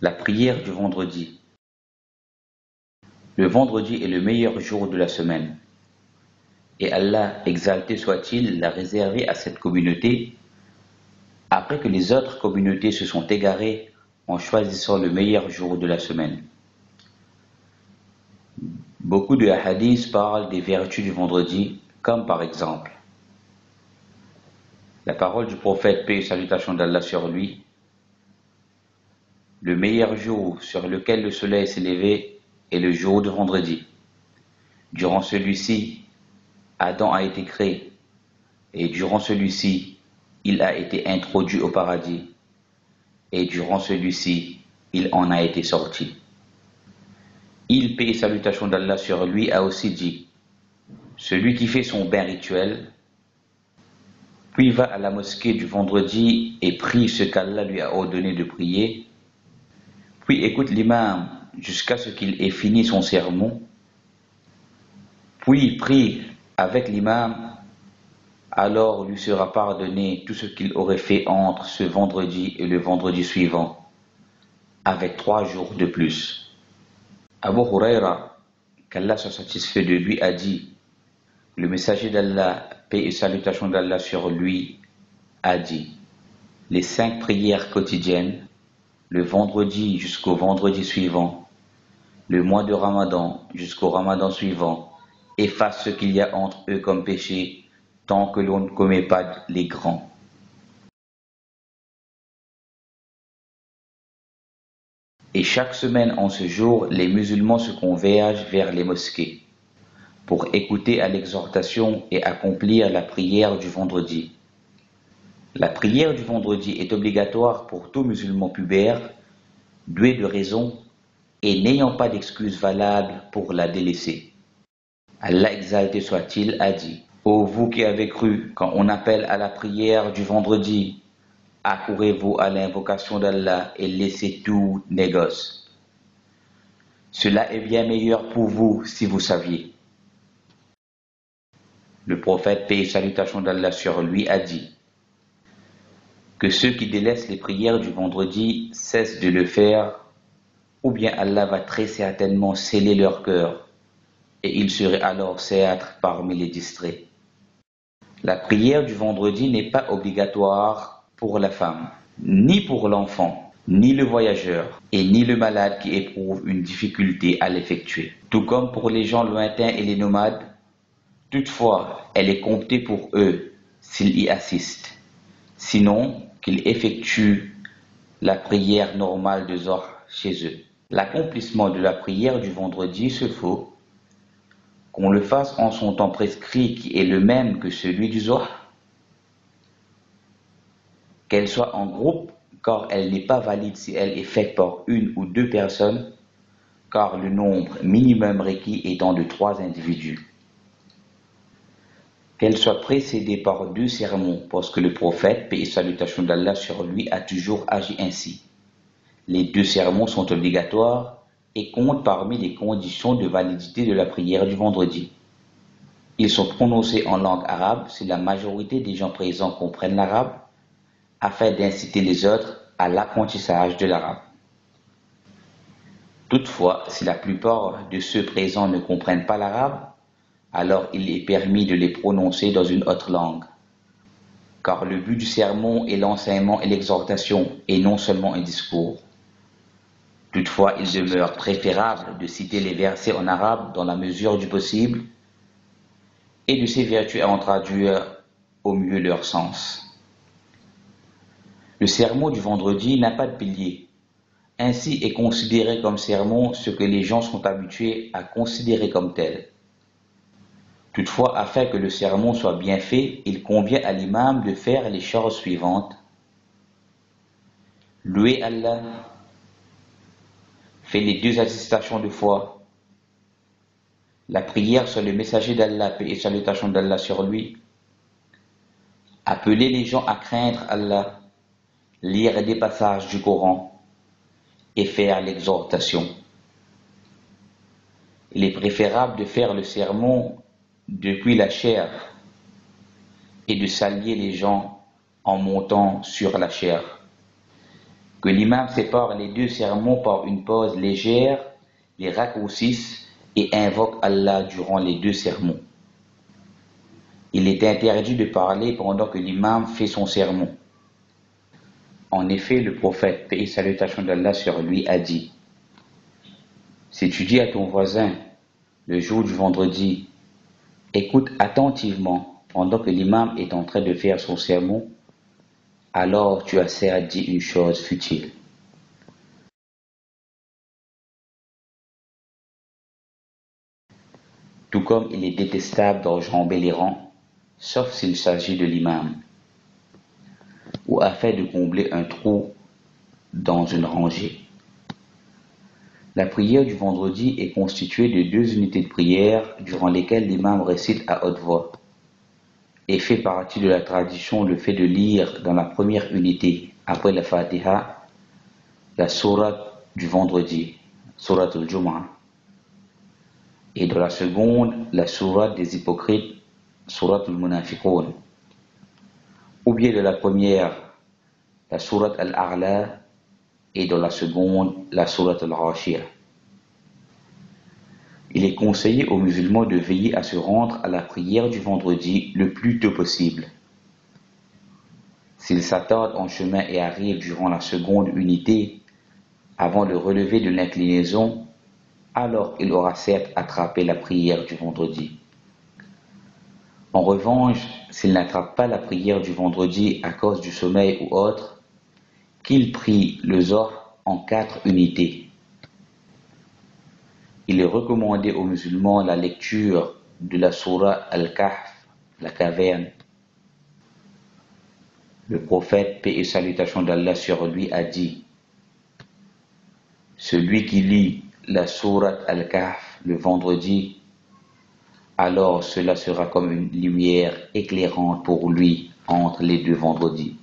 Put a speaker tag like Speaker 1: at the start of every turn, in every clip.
Speaker 1: La prière du vendredi. Le vendredi est le meilleur jour de la semaine. Et Allah, exalté soit-il, l'a réservé à cette communauté après que les autres communautés se sont égarées en choisissant le meilleur jour de la semaine. Beaucoup de hadiths parlent des vertus du vendredi, comme par exemple la parole du prophète, paix et salutations d'Allah sur lui. Le meilleur jour sur lequel le soleil s'est levé est le jour de vendredi. Durant celui-ci, Adam a été créé, et durant celui-ci, il a été introduit au paradis, et durant celui-ci, il en a été sorti. Il, paix et salutations d'Allah sur lui, a aussi dit, celui qui fait son bain rituel, puis va à la mosquée du vendredi et prie ce qu'Allah lui a ordonné de prier, puis écoute l'imam jusqu'à ce qu'il ait fini son sermon, puis prie avec l'imam, alors lui sera pardonné tout ce qu'il aurait fait entre ce vendredi et le vendredi suivant, avec 3 jours de plus. Abu Huraira, qu'Allah soit satisfait de lui, a dit, le messager d'Allah, paix et salutations d'Allah sur lui, a dit, les 5 prières quotidiennes, le vendredi jusqu'au vendredi suivant, le mois de Ramadan jusqu'au Ramadan suivant, effacent ce qu'il y a entre eux comme péché, tant que l'on ne commet pas les grands. Et chaque semaine en ce jour, les musulmans se convergent vers les mosquées pour écouter à l'exhortation et accomplir la prière du vendredi. La prière du vendredi est obligatoire pour tout musulman pubère, doué de raison et n'ayant pas d'excuse valable pour la délaisser. Allah exalté soit-il a dit, ô vous qui avez cru, quand on appelle à la prière du vendredi, accourez-vous à l'invocation d'Allah et laissez tout négoce. Cela est bien meilleur pour vous si vous saviez. Le prophète, paix et salutations d'Allah sur lui, a dit que ceux qui délaissent les prières du vendredi cessent de le faire, ou bien Allah va très certainement sceller leur cœur, et ils seraient alors certes parmi les distraits. La prière du vendredi n'est pas obligatoire pour la femme, ni pour l'enfant, ni le voyageur, et ni le malade qui éprouve une difficulté à l'effectuer. Tout comme pour les gens lointains et les nomades, toutefois, elle est comptée pour eux s'ils y assistent. Sinon, qu'ils effectuent la prière normale de Zohr chez eux. L'accomplissement de la prière du vendredi se faut qu'on le fasse en son temps prescrit qui est le même que celui du Zohr, qu'elle soit en groupe, car elle n'est pas valide si elle est faite par 1 ou 2 personnes, car le nombre minimum requis étant de 3 individus. Qu'elle soit précédée par 2 sermons, parce que le prophète, paix et salutations d'Allah sur lui, a toujours agi ainsi. Les 2 sermons sont obligatoires et comptent parmi les conditions de validité de la prière du vendredi. Ils sont prononcés en langue arabe si la majorité des gens présents comprennent l'arabe, afin d'inciter les autres à l'apprentissage de l'arabe. Toutefois, si la plupart de ceux présents ne comprennent pas l'arabe, alors il est permis de les prononcer dans une autre langue. Car le but du sermon est l'enseignement et l'exhortation, et non seulement un discours. Toutefois, il demeure préférable de citer les versets en arabe dans la mesure du possible, et de s'évertuer à en traduire au mieux leur sens. Le sermon du vendredi n'a pas de pilier. Ainsi est considéré comme sermon ce que les gens sont habitués à considérer comme tel. Toutefois, afin que le sermon soit bien fait, il convient à l'imam de faire les choses suivantes. Louer Allah, faire les 2 attestations de foi, la prière sur le messager d'Allah, paix et salutations d'Allah sur lui, appeler les gens à craindre Allah, lire des passages du Coran et faire l'exhortation. Il est préférable de faire le sermon depuis la chair et de saluer les gens en montant sur la chair, que l'imam sépare les deux sermons par une pause légère, les raccourcisse et invoque Allah durant les deux sermons. Il est interdit de parler pendant que l'imam fait son sermon. En effet, le prophète, paix et salutations d'Allah sur lui, a dit: si tu dis à ton voisin, le jour du vendredi, écoute attentivement pendant que l'imam est en train de faire son sermon, alors tu as certes dit une chose futile. Tout comme il est détestable d'enjamber les rangs, sauf s'il s'agit de l'imam, ou afin de combler un trou dans une rangée. La prière du vendredi est constituée de 2 unités de prière durant lesquelles l'imam récite à haute voix, et fait partie de la tradition le fait de lire dans la première unité, après la Fatiha, la sourate du vendredi, sourate al-Jum'ah, et dans la seconde, la sourate des hypocrites, sourate al-Munafiqun, ou bien de la première, la sourate al-A'la, et dans la seconde, la sourate al-Ghashiyah. Il est conseillé aux musulmans de veiller à se rendre à la prière du vendredi le plus tôt possible. S'ils s'attardent en chemin et arrivent durant la seconde unité, avant le relevé de l'inclinaison, alors il aura certes attrapé la prière du vendredi. En revanche, s'il n'attrape pas la prière du vendredi à cause du sommeil ou autre, qu'il prie le Zohr en 4 unités. Il est recommandé aux musulmans la lecture de la sourate Al-Kahf, la caverne. Le prophète, paix et salutations d'Allah sur lui, a dit: celui qui lit la sourate Al-Kahf le vendredi, alors cela sera comme une lumière éclairante pour lui entre les 2 vendredis.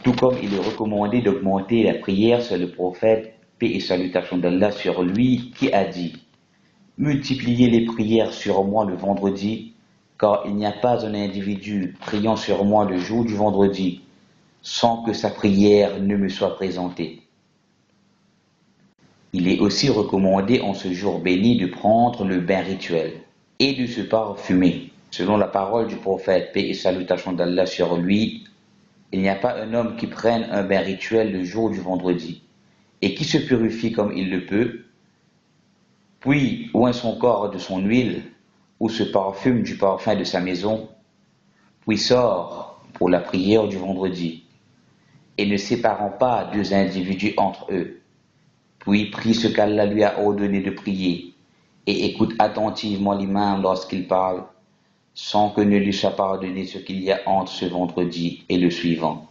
Speaker 1: Tout comme il est recommandé d'augmenter la prière sur le prophète, paix et salutations d'Allah sur lui, qui a dit: multipliez les prières sur moi le vendredi, car il n'y a pas un individu priant sur moi le jour du vendredi sans que sa prière ne me soit présentée. Il est aussi recommandé en ce jour béni de prendre le bain rituel et de se parfumer. Selon la parole du prophète, paix et salutations d'Allah sur lui, il n'y a pas un homme qui prenne un bain rituel le jour du vendredi et qui se purifie comme il le peut, puis oint son corps de son huile ou se parfume du parfum de sa maison, puis sort pour la prière du vendredi, et ne séparant pas 2 individus entre eux, puis prie ce qu'Allah lui a ordonné de prier, et écoute attentivement l'imam lorsqu'il parle, sans que ne lui soit pardonné ce qu'il y a entre ce vendredi et le suivant.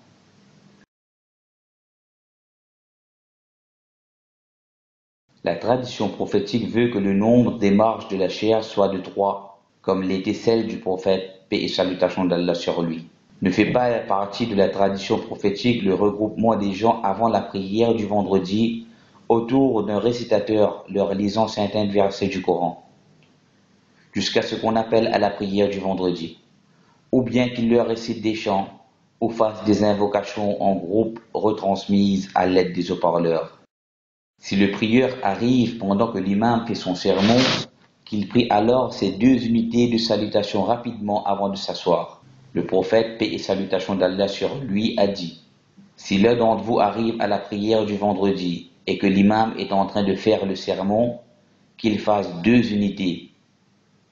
Speaker 1: La tradition prophétique veut que le nombre des marches de la chair soit de 3, comme l'était celle du prophète, paix et salutations d'Allah sur lui. Ne fait pas partie de la tradition prophétique le regroupement des gens avant la prière du vendredi autour d'un récitateur leur lisant certains versets du Coran, jusqu'à ce qu'on appelle à la prière du vendredi, ou bien qu'il leur récite des chants ou fasse des invocations en groupe retransmises à l'aide des haut-parleurs. Si le prieur arrive pendant que l'imam fait son sermon, qu'il prie alors ces 2 unités de salutation rapidement avant de s'asseoir. Le prophète, paix et salutations d'Allah sur lui, a dit: si l'un d'entre vous arrive à la prière du vendredi et que l'imam est en train de faire le sermon, qu'il fasse 2 unités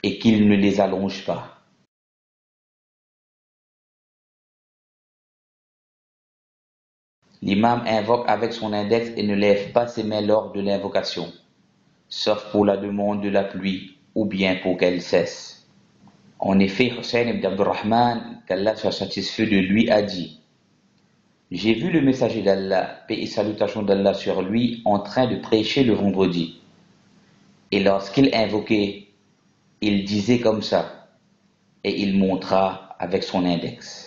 Speaker 1: et qu'il ne les allonge pas. L'imam invoque avec son index et ne lève pas ses mains lors de l'invocation, sauf pour la demande de la pluie ou bien pour qu'elle cesse. En effet, Hussein ibn Abdurrahman, qu'Allah soit satisfait de lui, a dit: j'ai vu le messager d'Allah, paix et salutations d'Allah sur lui, en train de prêcher le vendredi. Et lorsqu'il invoquait, il disait comme ça, et il montra avec son index.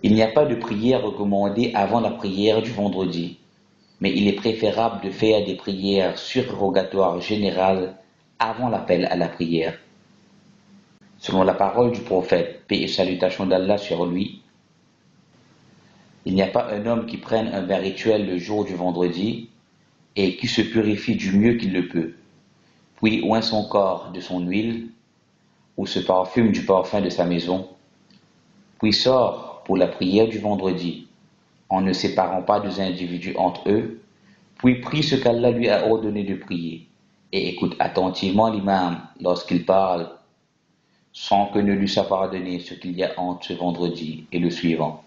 Speaker 1: Il n'y a pas de prière recommandée avant la prière du vendredi, mais il est préférable de faire des prières surrogatoires générales avant l'appel à la prière. Selon la parole du prophète, paix et salutations d'Allah sur lui, Il n'y a pas un homme qui prenne un bain rituel le jour du vendredi et qui se purifie du mieux qu'il le peut, puis oint son corps de son huile ou se parfume du parfum de sa maison, puis sort pour la prière du vendredi, en ne séparant pas deux individus entre eux, puis prie ce qu'Allah lui a ordonné de prier, et écoute attentivement l'imam lorsqu'il parle, sans que ne lui soit pardonné ce qu'il y a entre ce vendredi et le suivant.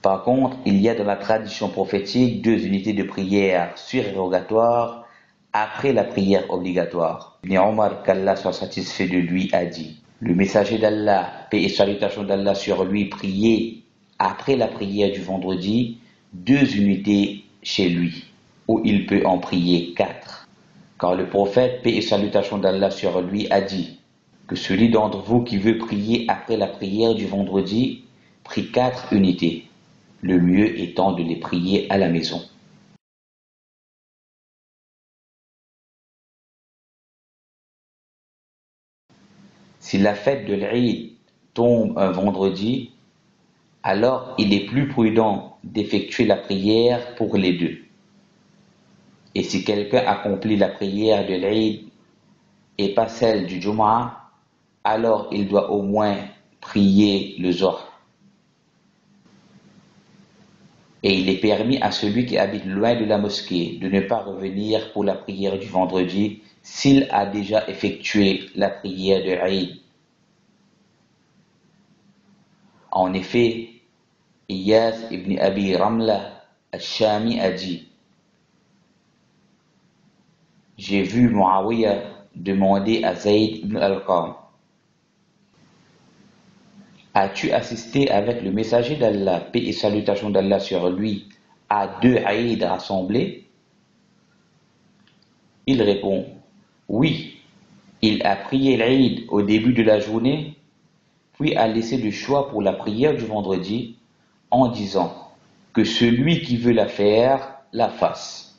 Speaker 1: Par contre, il y a dans la tradition prophétique deux unités de prière surérogatoires après la prière obligatoire. Ibn Omar, qu'Allah soit satisfait de lui, a dit: le messager d'Allah, paix et salutations d'Allah sur lui, priait après la prière du vendredi deux unités chez lui, où il peut en prier 4. Car le prophète, paix et salutations d'Allah sur lui, a dit que celui d'entre vous qui veut prier après la prière du vendredi prie 4 unités, le mieux étant de les prier à la maison. Si la fête de l'Eid tombe un vendredi, alors il est plus prudent d'effectuer la prière pour les deux. Et si quelqu'un accomplit la prière de l'Eid et pas celle du Jumu'ah, alors il doit au moins prier le Zohr. Et il est permis à celui qui habite loin de la mosquée de ne pas revenir pour la prière du vendredi s'il a déjà effectué la prière de l'Eid. En effet, Iyas ibn Abi Ramla al-Shami a dit: j'ai vu Muawiyah demander à Zayd ibn al-Qam: as-tu assisté avec le messager d'Allah, paix et salutations d'Allah sur lui, à 2 Eid rassemblés? Il répond: oui. Il a prié l'Eid au début de la journée, puis a laissé le choix pour la prière du vendredi, en disant que celui qui veut la faire, la fasse.